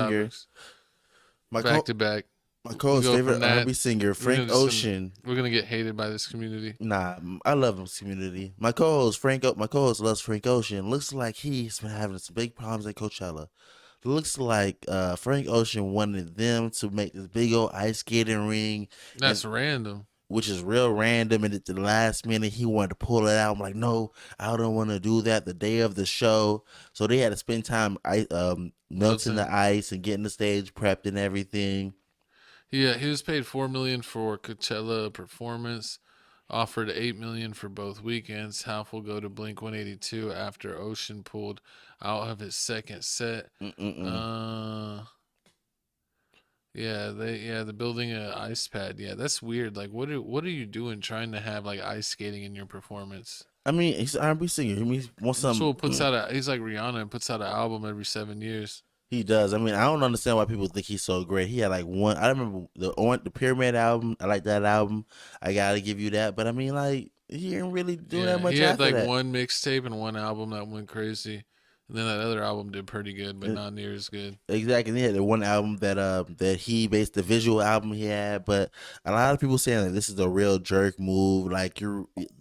singer. topics. My Back to back. my We co-host go from favorite that. R&B singer, Frank Ocean. We're gonna get hated by this community. Nah, I love his community. My co-host loves Frank Ocean. Looks like he's been having some big problems at Coachella. Looks like Frank Ocean wanted them to make this big old ice skating ring, and That's random. which is real random. And at the last minute, he wanted to pull it out. I'm like, no, I don't want to do that the day of the show. So they had to spend time melting Milton. the ice and getting the stage prepped and everything. Yeah, he was paid $4 million for Coachella performance. Offered $8 million for both weekends. Half will go to Blink 182 after Ocean pulled out of his second set. Mm-mm-mm. The building an ice pad. Yeah, that's weird. Like, what are you doing trying to have like ice skating in your performance? I mean, he's an R&B singer. He wants This some. fool puts out a. He's like Rihanna and puts out an album every 7 years. He does. I mean, I don't understand why people think he's so great. He had like one. I remember the Pyramid album. I like that album. I gotta give you that. But I mean, like he didn't really do that much he had after like that. one mixtape and one album that went crazy, and then that other album did pretty good, but not near as good. Exactly. He had the one album that he based the visual album he had, but a lot of people saying that this is a real jerk move. Like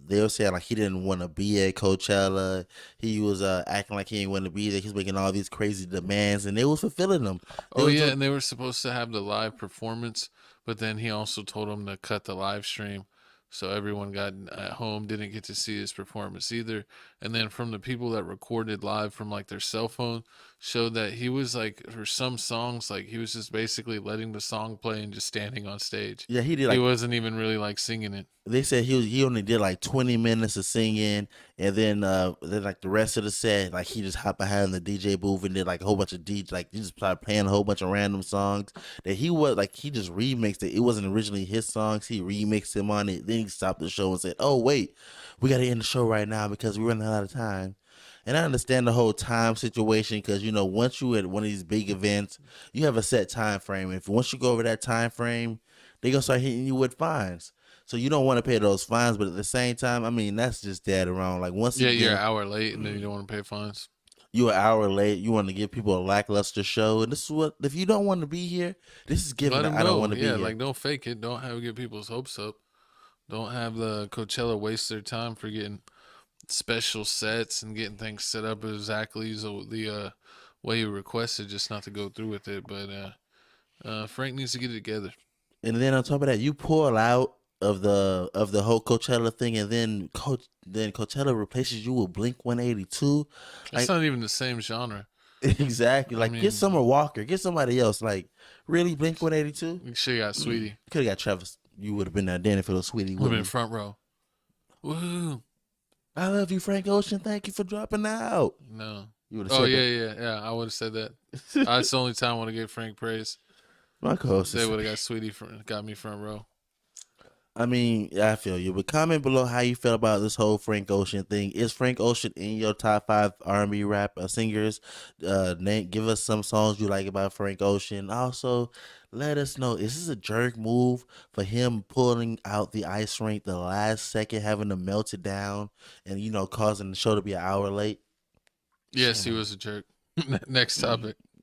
they were saying like he didn't want to be at Coachella. He was acting like he didn't want to be there. He's making all these crazy demands, and they was fulfilling them. And they were supposed to have the live performance, but then he also told them to cut the live stream. So everyone got at home, didn't get to see his performance either. And then from the people that recorded live from like their cell phone, showed that he was like for some songs, like he was just basically letting the song play and just standing on stage. Yeah, he did. He wasn't even really like singing it. They said he only did like 20 minutes of singing, and then like the rest of the set, like he just hopped behind the DJ booth and did like a whole bunch of DJ, like he just started playing a whole bunch of random songs that he just remixed it. It wasn't originally his songs. He remixed him on it. Then he stopped the show and said, "Oh wait, we got to end the show right now because we're running out of time." And I understand the whole time situation because once you at one of these big events, you have a set time frame. If once you go over that time frame, they gonna start hitting you with fines. So you don't want to pay those fines, but at the same time, I mean that's just dead wrong. Like once you're an hour late and then you don't want to pay fines. You're an hour late. You want to give people a lackluster show, and this is what if you don't want to be here, this is giving. I don't want to be here. Like don't fake it. Don't have get people's hopes up. Don't have the Coachella waste their time for getting special sets and getting things set up exactly the way you requested, just not to go through with it. But Frank needs to get it together. And then on top of that, you pull out of the whole Coachella thing, and then Coachella replaces you with Blink 182. It's not even the same genre. Exactly. Like get Summer Walker, get somebody else. Like really, Blink 182. You should have got Sweetie. Could have got Travis. You would have been there then if it was Sweetie. Would have been front row. Woo! I love you, Frank Ocean. Thank you for dropping out. No. You would have said that. Yeah. I would have said that. That's the only time I want to give Frank praise. My co-host. They would have got Sweetie got me front row. I mean, I feel you, but comment below how you feel about this whole Frank Ocean thing. Is Frank Ocean in your top 5 R&B rap singers? Give us some songs you like about Frank Ocean. Also, let us know, is this a jerk move for him pulling out the ice rink the last second, having to melt it down, and causing the show to be an hour late? Yes, he was a jerk. Next topic.